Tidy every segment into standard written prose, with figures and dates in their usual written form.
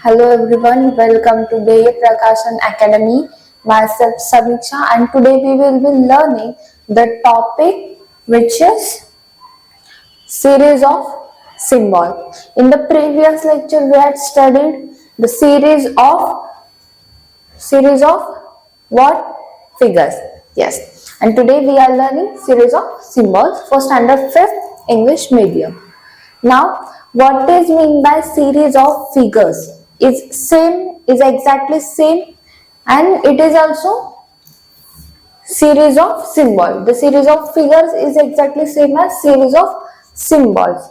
Hello everyone, welcome to Deya Prakashan Academy. Myself Samiksha, and today we will be learning the topic which is series of symbol. In the previous lecture we had studied the series of what? Figures. Yes. And today we are learning series of symbols for standard 5th English medium. Now, what is mean by series of figures? Is exactly same, and it is also series of symbol. The series of figures is exactly same as series of symbols.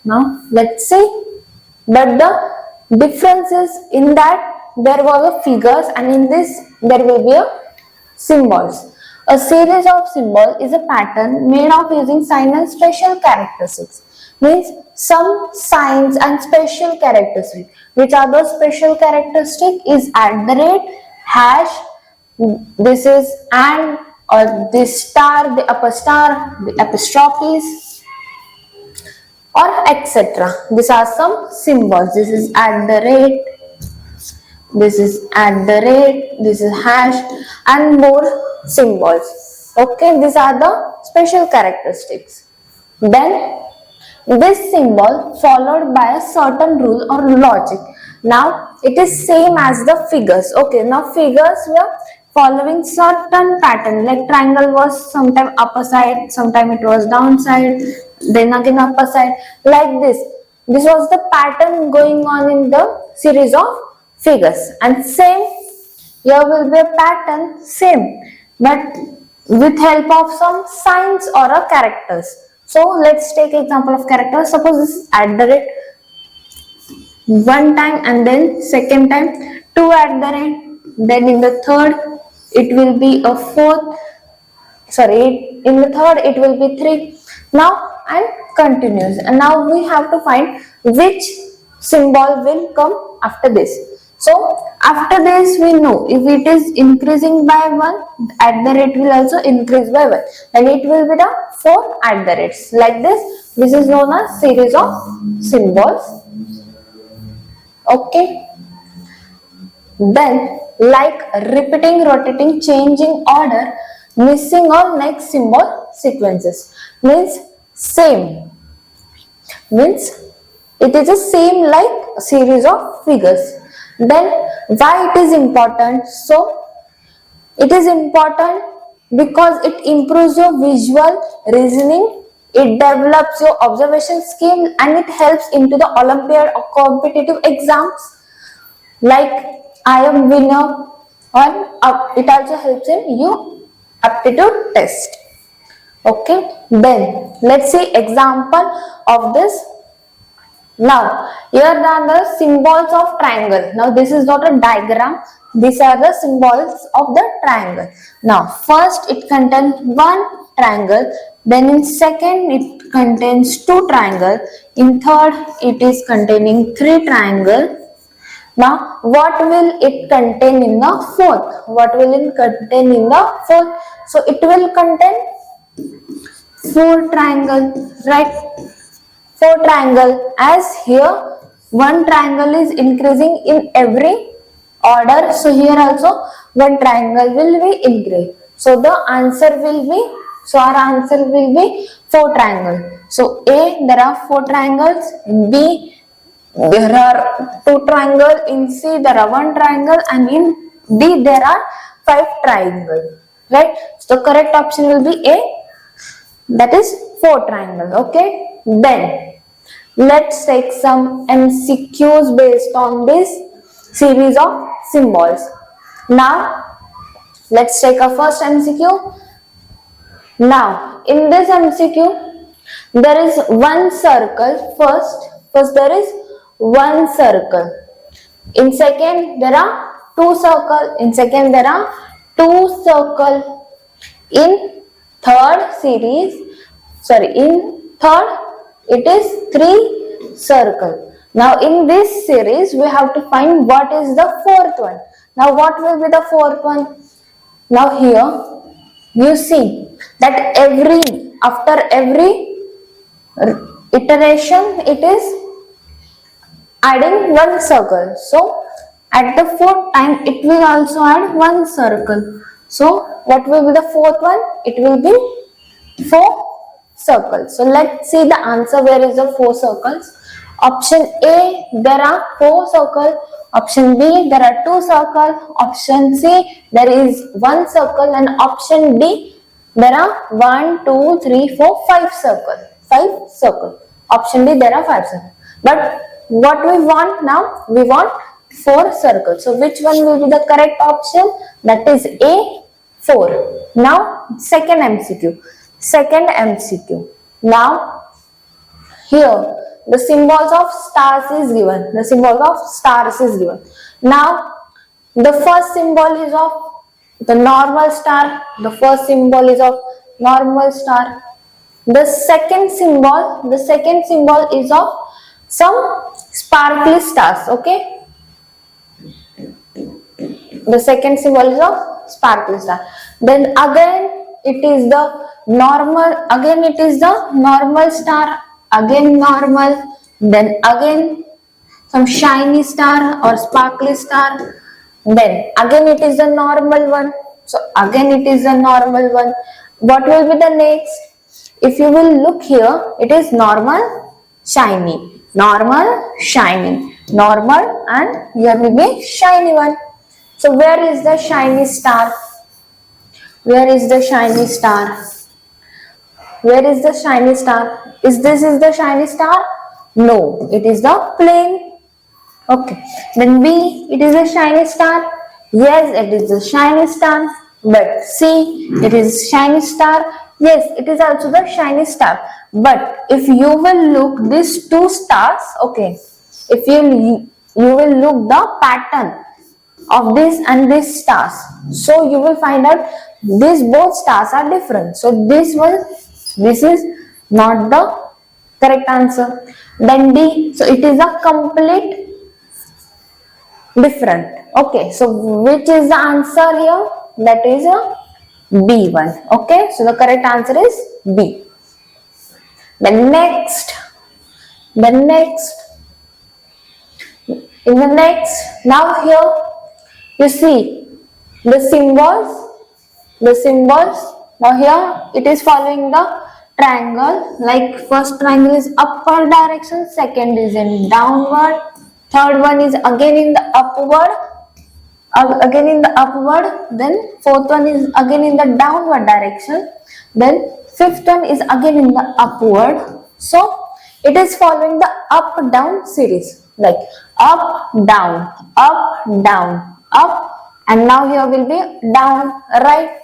Now, let's see. But the difference is in that there was a figures, and in this there will be a symbols. A series of symbols is a pattern made of using sign and special characteristics. Means some signs and special characteristics. Which are those special characteristics? Is at the rate, hash, this is and, or this star, the upper star, the apostrophes, or etc. These are some symbols. This is at the rate, this is at the rate, this is hash, and more symbols. Okay, these are the special characteristics. Then this symbol followed by a certain rule or logic. Now it is same as the figures. Okay, now figures were following certain pattern, like triangle was sometime upper side, sometime it was downside, then again upper side, like this. This was the pattern going on in the series of figures, and same here will be a pattern same, but with help of some signs or a characters. So let's take example of characters. Suppose this is at the rate one time, and then second time two at the rate, then in the third it will be a fourth, sorry, in the third it will be three. Now and continues, and now we have to find which symbol will come after this. So after this we know if it is increasing by 1, at the rate will also increase by 1, and it will be the 4 at the rates, like this. This is known as series of symbols. Okay, then like repeating, rotating, changing order, missing or next symbol sequences, means same, means it is the same like a series of figures. Then why it is important? So it is important because it improves your visual reasoning, it develops your observation skill, and it helps into the Olympiad or competitive exams like I am winner, or it also helps in you aptitude test. Okay, then let's see example of this. Now here are the symbols of triangle. Now this is not a diagram, these are the symbols of the triangle. Now first it contains one triangle, then in second it contains two triangle, in third it is containing three triangle. Now, what will it contain in the fourth? What will it contain in the fourth? So, it will contain four triangle, right? Four triangle, as here one triangle is increasing in every order. So, here also one triangle will be increased. So, the answer will be, so our answer will be four triangle. So, A, there are four triangles, B, there are two triangles, in C there are one triangle, and in D there are five triangles, right? So the correct option will be A, that is four triangles. Okay, then let's take some MCQs based on this series of symbols. Now let's take a first MCQ. Now in this MCQ there is one circle. First there is one circle. In second there are two circle. In second there are two circle. In third series, sorry, in third it is three circle. Now in this series we have to find what is the fourth one. Now what will be the fourth one? Now here you see that after every iteration it is adding one circle. So at the fourth time it will also add one circle. So what will be the fourth one? It will be 4 circles. So let's see the answer. Where is the 4 circles? Option A, there are 4 circles. Option B, there are 2 circles. Option C, there is 1 circle. And option D, there are 1, 2, 3, 4, 5 circles. 5 circles. Option D, there are 5 circles. But what we want now? We want 4 circles. So which one will be the correct option? That is A, 4. Now second MCQ. Second MCQ. Now here the symbols of stars is given. The symbol of stars is given. Now the first symbol is of the normal star. The first symbol is of normal star. The second symbol is of some sparkly stars. Okay. The second symbol is of sparkly star. Then again it is the normal. Again it is the normal star. Again normal. Then again some shiny star or sparkly star. Then again it is the normal one. So again it is the normal one. What will be the next? If you will look here, it is normal, shiny, normal, shiny, normal, and here will be shiny one. So where is the shiny star? Where is the shiny star? Where is the shiny star? Is the shiny star? No, it is the plain. Okay. Then B, it is a shiny star. Yes, it is a shiny star. But C, it is shiny star. Yes, it is also the shiny star. But if you will look these two stars, okay, if you will look the pattern of this and this stars, so you will find out these both stars are different. So this is not the correct answer. Then D, so it is a complete different. Okay, so which is the answer here? That is a B one. Okay, so the correct answer is B. Then next, in the next, now here you see the symbols. Now here it is following the triangle. Like first triangle is upward direction, second is in downward, third one is again in the upward, then fourth one is again in the downward direction, then fifth one is again in the upward. So it is following the up down series, like up down, up, and now here will be down, right?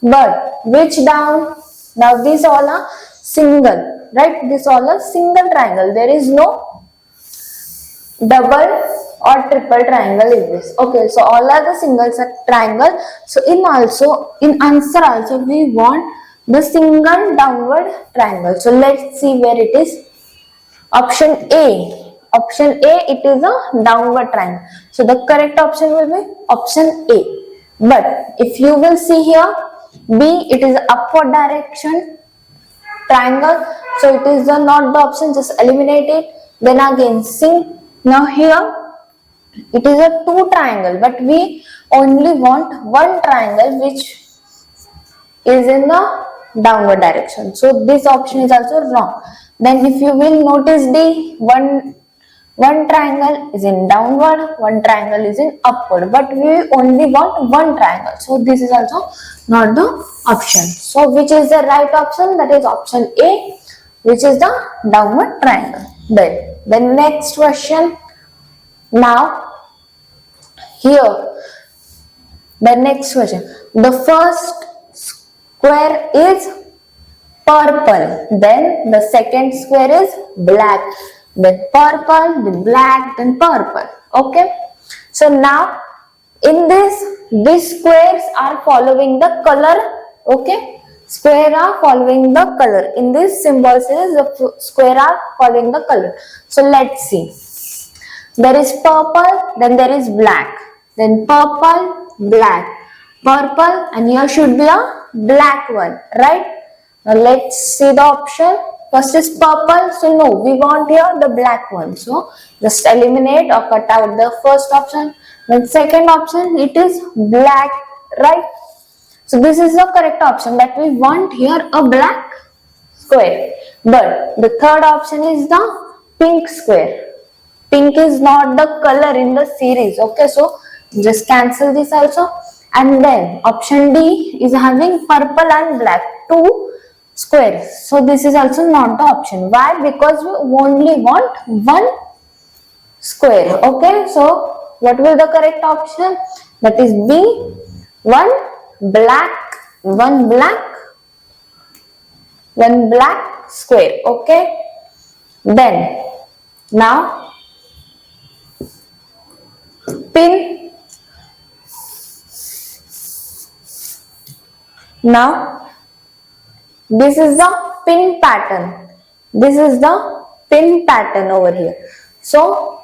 But which down? Now these all are single, right? These all are single triangle. There is no double or triple triangle in this. Okay, so all are the single triangle. So in answer also we want the single downward triangle. So let's see where it is. Option A. Option A, it is a downward triangle. So the correct option will be option A. But if you will see here, B, it is upward direction triangle. So it is not the option, just eliminate it. Then again C. Now here it is a two triangle, but we only want one triangle which is in the downward direction. So this option is also wrong. Then if you will notice D, one triangle is in downward, one triangle is in upward, but we only want one triangle. So this is also not the option. So which is the right option? That is option A, which is the downward triangle. Then the next question. Now here the next question. The first square is purple, then the second square is black, then purple, then black, then purple. Okay, so now in these squares are following the color. Okay, square are following the color. In this symbol says the square are following the color. So let's see. There is purple, then there is black, then purple, black, purple, and here should be a black one, right? Now let's see the option. First is purple, so no, we want here the black one. So just eliminate or cut out the first option. Then second option, it is black, right? So this is the correct option, that we want here a black square. But the third option is the pink square. Pink is not the color in the series. Okay, so just cancel this also. And then option D is having purple and black, two squares. So this is also not the option. Why? Because we only want one square. Okay, so what will the correct option? That is B, one black square. Okay, then now pin. Now this is the pin pattern. This is the pin pattern over here. So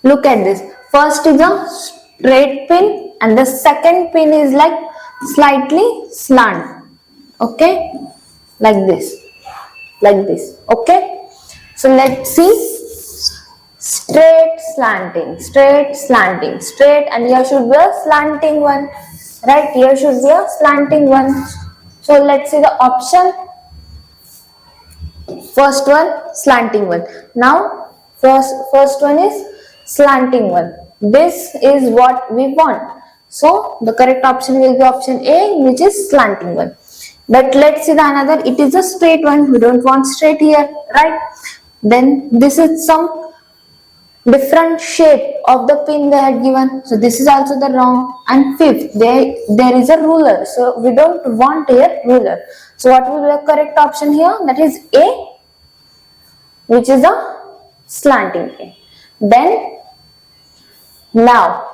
look at this. First is a straight pin and the second pin is like slightly slant. Okay, like this. Okay, so let's see. Straight, slanting, straight, and here should be a slanting one, right? Here should be a slanting one. So let's see the option. First one, slanting one. Now first one is slanting one. This is what we want. So the correct option will be option A, which is slanting one. But let's see the another. It is a straight one. We don't want straight here, right? Then this is some different shape of the pin they had given. So this is also the wrong. And fifth, there is a ruler. So we don't want here ruler. So what will be the correct option here? That is A, which is a slanting A. Then now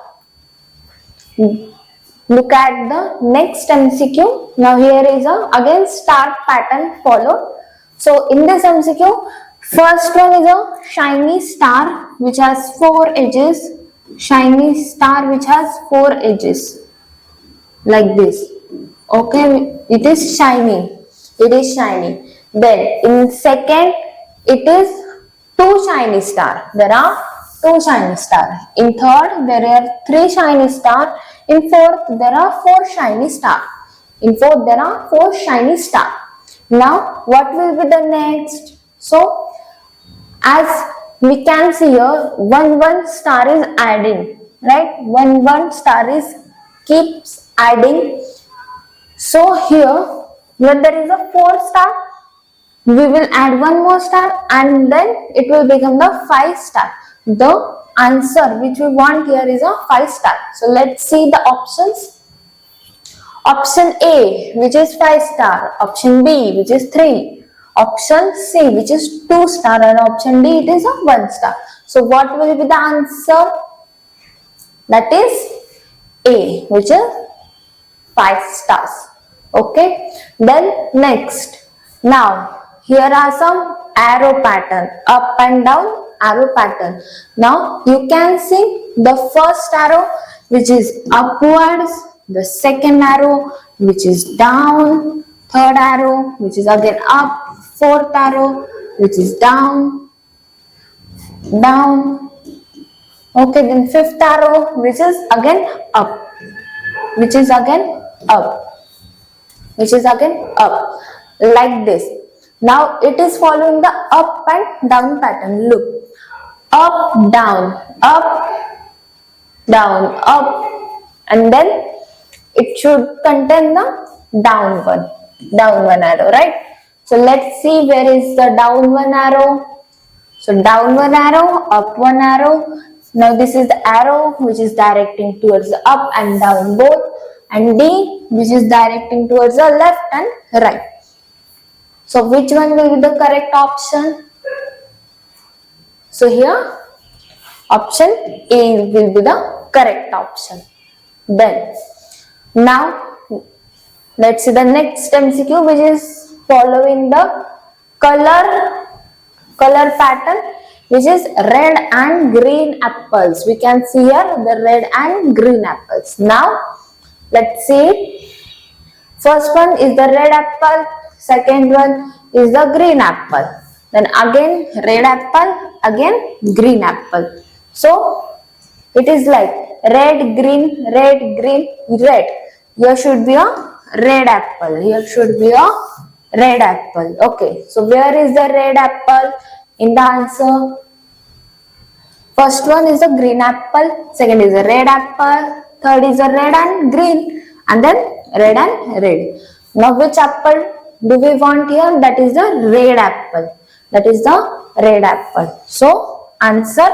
look at the next MCQ. Now here is a again star pattern followed. So in this MCQ, first one is a shiny star which has 4 edges. Shiny star which has 4 edges. Like this. Okay, it is shiny. Then in second, it is 2 shiny star. There are 2 shiny stars. In third, there are 3 shiny stars. In fourth, there are 4 shiny stars. Now, what will be the next? So, as we can see here, one star is adding, right? One star is keeps adding. So here, when there is a 4 star, we will add one more star and then it will become the 5 star. The answer which we want here is a 5 star. So let's see the options. Option A, which is 5 star. Option B, which is 3. Option C, which is 2 star, and option D, it is a 1 star. So what will be the answer? That is A, which is 5 stars. Okay. Then next. Now here are some arrow pattern, up and down arrow pattern. Now you can see the first arrow which is upwards, the second arrow which is down, third arrow which is again up, fourth arrow which is down. Okay, then fifth arrow which is again up, like this. Now it is following the up and down pattern. Look, up, down, and then it should contain the down one arrow, right? So let's see where is the down one arrow. So down one arrow, up one arrow. Now this is the arrow which is directing towards the up and down both, and D which is directing towards the left and right. So which one will be the correct option? So here option A will be the correct option. Then now let's see the next MCQ, which is following the color pattern, which is red and green apples. We can see here the red and green apples. Now let's see. First one is the red apple, second one is the green apple. Then again red apple, again green apple. So it is like red, green, red, green, red. Here should be a red apple. Here should be a red apple. Okay. So where is the red apple in the answer? First one is a green apple. Second is a red apple. Third is a red and green. And then red and red. Now which apple do we want here? That is the red apple. That is the red apple. So answer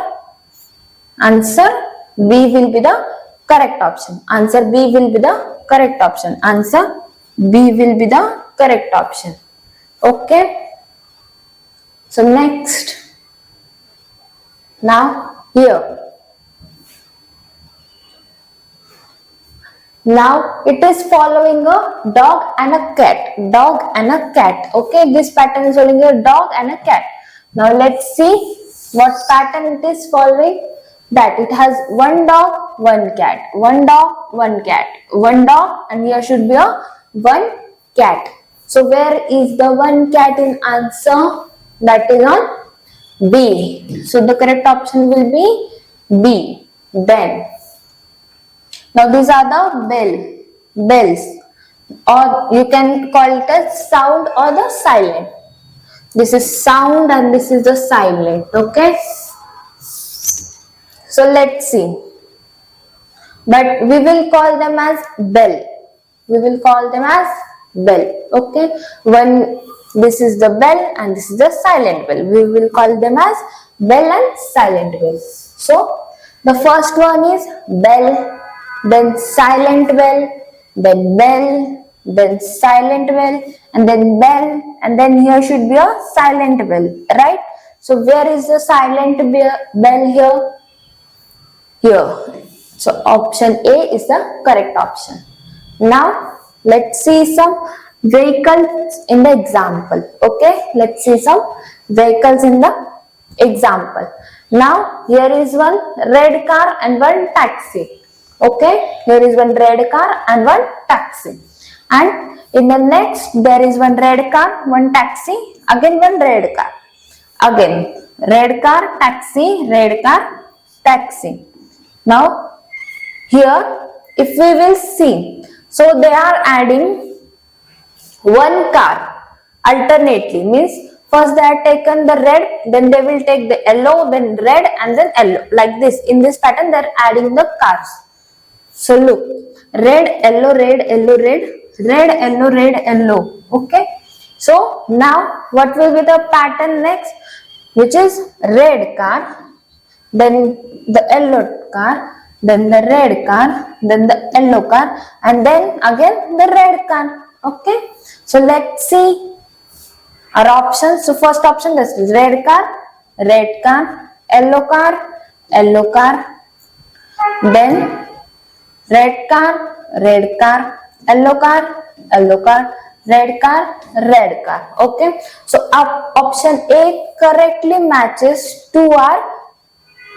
B will be the correct option. Answer B will be the correct option. Answer B will be the correct option. Okay. So next. Now here. Now it is following a dog and a cat. Dog and a cat. Okay. This pattern is following a dog and a cat. Now let's see what pattern it is following. That it has one dog, one cat, one dog, one cat, one dog, and here should be a one cat. So where is the one cat in answer? That is on B. So the correct option will be B. Then now these are the bells, or you can call it as sound or the silent. This is sound and this is the silent. Okay. So let's see. But we will call them as bell. We will call them as bell. Okay. When this is the bell and this is the silent bell, we will call them as bell and silent bell. So the first one is bell, then silent bell, then silent bell, and then bell, and then here should be a silent bell, right? So where is the silent bell here? Here. So option A is the correct option. Now let's see some vehicles in the example. Okay, let's see some vehicles in the example. Now here is one red car and one taxi. Okay, here is one red car and one taxi. And in the next there is one red car, one taxi, again one red car. Again red car, taxi, red car, taxi. Now here if we will see, so they are adding one car alternately, means first they have taken the red, then they will take the yellow, then red and then yellow, like this. In this pattern they are adding the cars. So look, red, yellow, red, yellow, red, red, yellow, red, yellow. Okay. So now what will be the pattern next? Which is red car, then the yellow car, then the red car, then the yellow car, and then again the red car. Okay. So let's see our options. So first option, this is red car, yellow car, then red car, yellow car, red car. Okay. So option A correctly matches to our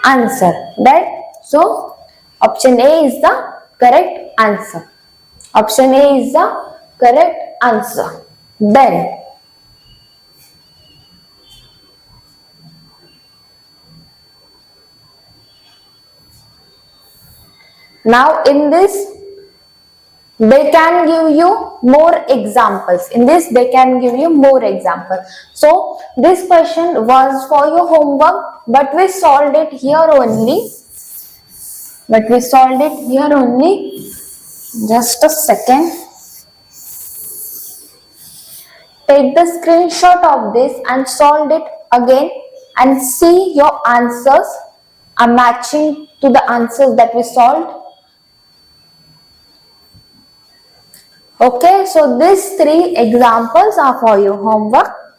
answer, right? So option A is the correct answer. Option A is the correct answer. Then now in this they can give you more examples. In this they can give you more examples. So this question was for your homework, but we solved it here only. Just a second. Take the screenshot of this and solve it again and see your answers are matching to the answers that we solved. Okay, so these three examples are for your homework,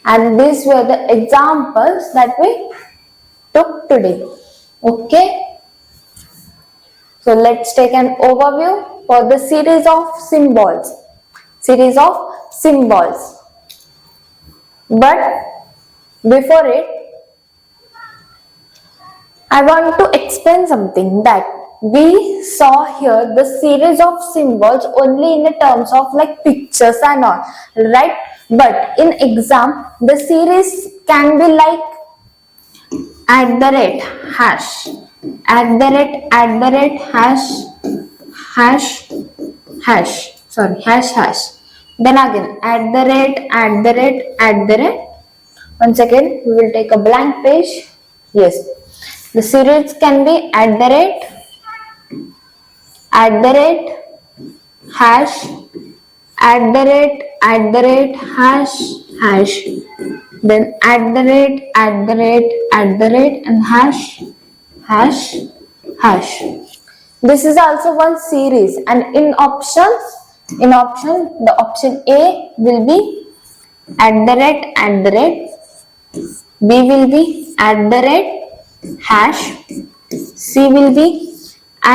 and these were the examples that we took today. Okay, so let's take an overview for the series of symbols. But before it, I want to explain something, that we saw here the series of symbols only in the terms of like pictures and all, right? But in exam, the series can be like @hash, hash, hash, hash, sorry, hash. Then again, Once again, we will take a blank page. Yes, the series can be hash, hash, then and hash. This is also one series, and in option, the option A will be @, B will be hash, C will be @,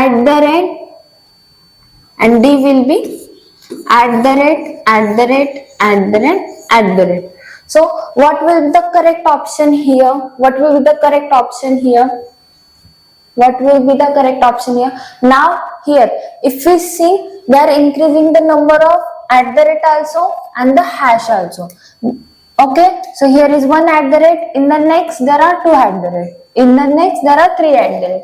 and D will be @. So what will be the correct option here? What will be the correct option here? Now here, if we see, they are increasing the number of @ also and the hash also. Okay, so here is one @. In the next there are two @. In the next there are three @.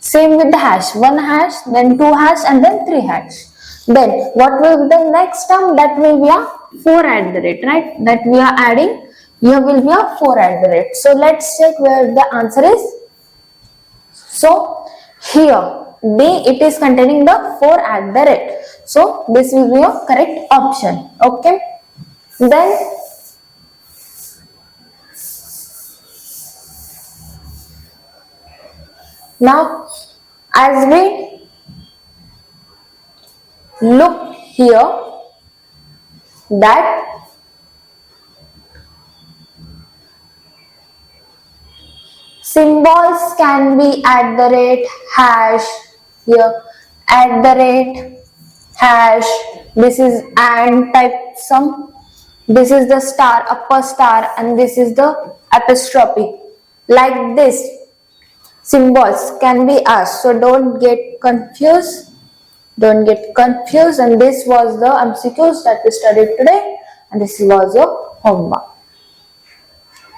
Same with the hash, one hash, then two hash, and then three hash. Then what will be the next term? That will be a 4 @, right? That we are adding. Here will be a 4 @. So let's check where the answer is. So here D, it is containing the 4 @. So this will be your correct option. Okay. Then now as we look here, that symbols can be hash, here hash, this is and type sum, this is the star, upper star, and this is the apostrophe. Like this, symbols can be asked, so don't get confused. And this was the MCQs that we studied today, and this was your homework.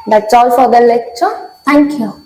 That's all for the lecture. Thank you.